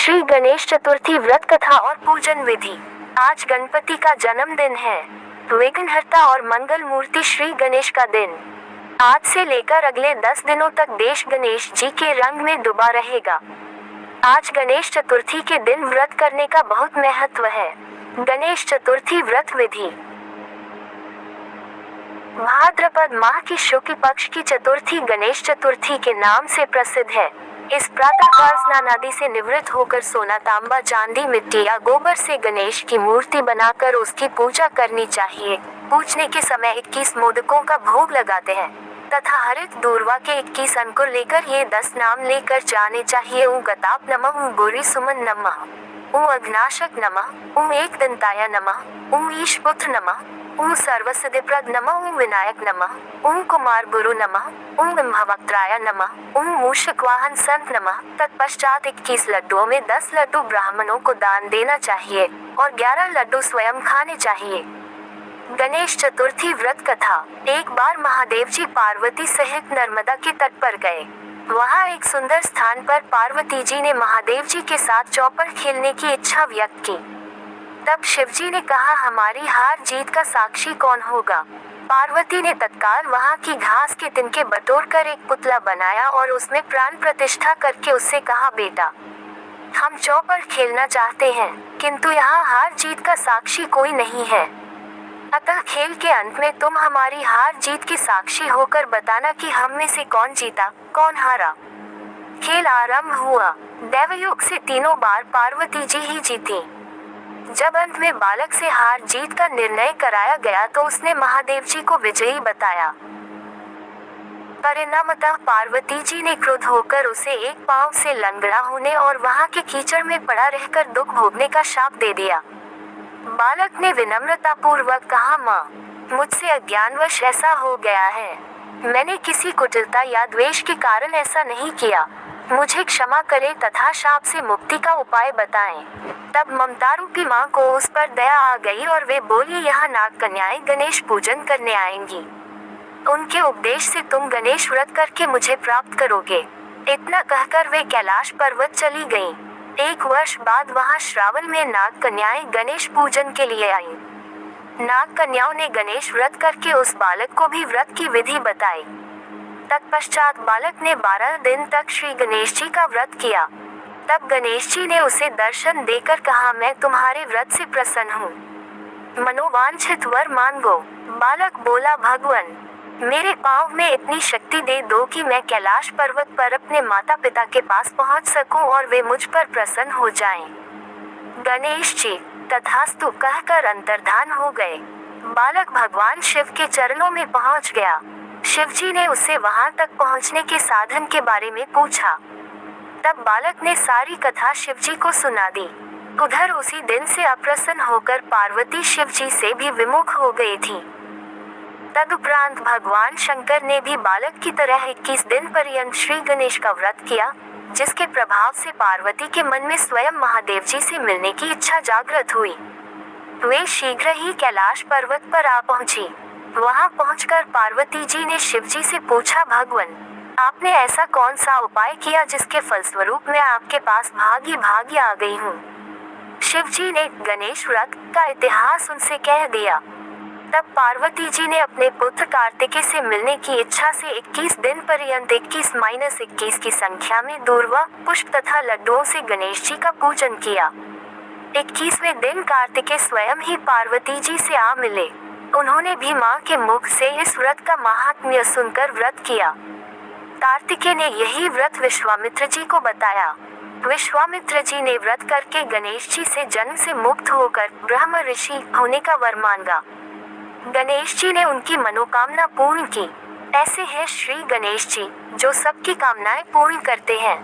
श्री गणेश चतुर्थी व्रत कथा और पूजन विधि। आज गणपति का जन्मदिन है, विघ्नहर्ता और मंगल मूर्ति श्री गणेश का दिन। आज से लेकर अगले 10 दिनों तक देश गणेश जी के रंग में डूबा रहेगा। आज गणेश चतुर्थी के दिन व्रत करने का बहुत महत्व है। गणेश चतुर्थी व्रत विधि। भाद्रपद माह की शुक्ल पक्ष की चतुर्थी गणेश चतुर्थी के नाम से प्रसिद्ध है। इस प्रातःकाल स्नान आदि से निवृत्त होकर सोना, तांबा, चांदी, मिट्टी या गोबर से गणेश की मूर्ति बनाकर उसकी पूजा करनी चाहिए। पूजने के समय 21 मोदकों का भोग लगाते हैं तथा हरित दूर्वा के 21 अंकुर लेकर ये 10 नाम लेकर जाने चाहिए। ॐ गताप नमः, ॐ गौरी सुमन नमः, ॐ अघ्नाशक नमः, ॐ एकदंताय नमः, ॐ ईशपुत्र नमः, ॐ सर्वसिद्धिप्रद नमः, ॐ विनायक नमः, ॐ कुमार गुरु नमः, ॐ ब्रह्मवक्त्राय नमः, ॐ मूषक वाहन संत नमः। तत्पश्चात 21 लड्डुओं में 10 लड्डू ब्राह्मणों को दान देना चाहिए और 11 लड्डू स्वयं खाने चाहिए। गणेश चतुर्थी व्रत कथा। एक बार महादेव जी पार्वती सहित नर्मदा के तट पर गए। वहाँ एक सुंदर स्थान पर पार्वती जी ने महादेव जी के साथ चौपड़ खेलने की इच्छा व्यक्त की। तब शिव जी ने कहा, हमारी हार जीत का साक्षी कौन होगा? पार्वती ने तत्काल वहाँ की घास के तिनके बटोर कर एक पुतला बनाया और उसमें प्राण प्रतिष्ठा करके उससे कहा, बेटा, हम चौपड़ खेलना चाहते हैं, किंतु यहाँ हार जीत का साक्षी कोई नहीं है। अतः खेल के अंत में तुम हमारी हार जीत की साक्षी होकर बताना कि हम में से कौन जीता, कौन हारा। खेल आरंभ हुआ। दैवयोग से तीनों बार पार्वती जी ही जीती। जब अंत में बालक से हार जीत का निर्णय कराया गया तो उसने महादेव जी को विजयी बताया। परिणामतः पार्वती जी ने क्रुद्ध होकर उसे एक पांव से लंगड़ा होने और वहां के कीचड़ में पड़ा रहकर दुख भोगने का शाप दे दिया। बालक ने विनम्रता पूर्वक कहा, माँ, मुझसे अज्ञानवश ऐसा हो गया है। मैंने किसी कुटिलता या द्वेष के कारण ऐसा नहीं किया। मुझे क्षमा करे तथा शाप से मुक्ति का उपाय बताएं। तब ममता रूपी माँ को उस पर दया आ गई और वे बोली, यहाँ नाग कन्याएं गणेश पूजन करने आएंगी। उनके उपदेश से तुम गणेश व्रत करके मुझे प्राप्त करोगे। इतना कहकर वे कैलाश पर्वत चली गईं। 1 वर्ष बाद वहाँ श्रावण में नाग कन्याएं गणेश पूजन के लिए आईं। नाग कन्याओं ने गणेश व्रत करके उस बालक को भी व्रत की विधि बताई। तत्पश्चात बालक ने 12 दिन तक श्री गणेश जी का व्रत किया। तब गणेश जी ने उसे दर्शन देकर कहा, मैं तुम्हारे व्रत से प्रसन्न हूँ, मनोवांछित वर मांगो। बालक बोला, भगवान, मेरे पाँव में इतनी शक्ति दे दो कि मैं कैलाश पर्वत पर अपने माता पिता के पास पहुँच सकूं और वे मुझ पर प्रसन्न हो जाएं। गणेश जी तथास्तु कहकर अंतर्धान हो गए। बालक भगवान शिव के चरणों में पहुँच गया। शिव जी ने उसे वहां तक पहुंचने के साधन के बारे में पूछा। तब बालक ने सारी कथा शिव जी को सुना दी। उधर उसी दिन से अप्रसन्न होकर पार्वती शिव जी से भी विमुख हो गई थी। तदुपरांत भगवान शंकर ने भी बालक की तरह 21 दिन पर्यंत श्री गणेश का व्रत किया, जिसके प्रभाव से पार्वती के मन में स्वयं महादेव जी से मिलने की इच्छा जागृत हुई। वे शीघ्र ही कैलाश पर्वत पर आ पहुंची। वहां पहुंचकर पार्वती जी ने शिव जी से पूछा, भगवान, आपने ऐसा कौन सा उपाय किया जिसके फलस्वरूप मैं आपके पास भागी भागी आ गई हूँ? शिव जी ने गणेश व्रत का इतिहास उनसे कह दिया। तब पार्वती जी ने अपने पुत्र कार्तिकेय से मिलने की इच्छा से 21 दिन पर्यंत 21-21 की संख्या में दूर्वा, पुष्प तथा लड्डुओं से गणेश जी का पूजन किया। 21वें दिन कार्तिकेय स्वयं ही पार्वती जी से आ मिले। उन्होंने भी माँ के मुख से इस व्रत का महात्म्य सुनकर व्रत किया। कार्तिकेय ने यही व्रत विश्वामित्र जी को बताया। विश्वामित्र जी ने व्रत करके गणेश जी से जन्म से मुक्त होकर ब्रह्म ऋषि होने का वर मांगा। गणेश जी ने उनकी मनोकामना पूर्ण की। ऐसे हैं श्री गणेश जी, जो सबकी कामनाएं पूर्ण करते हैं।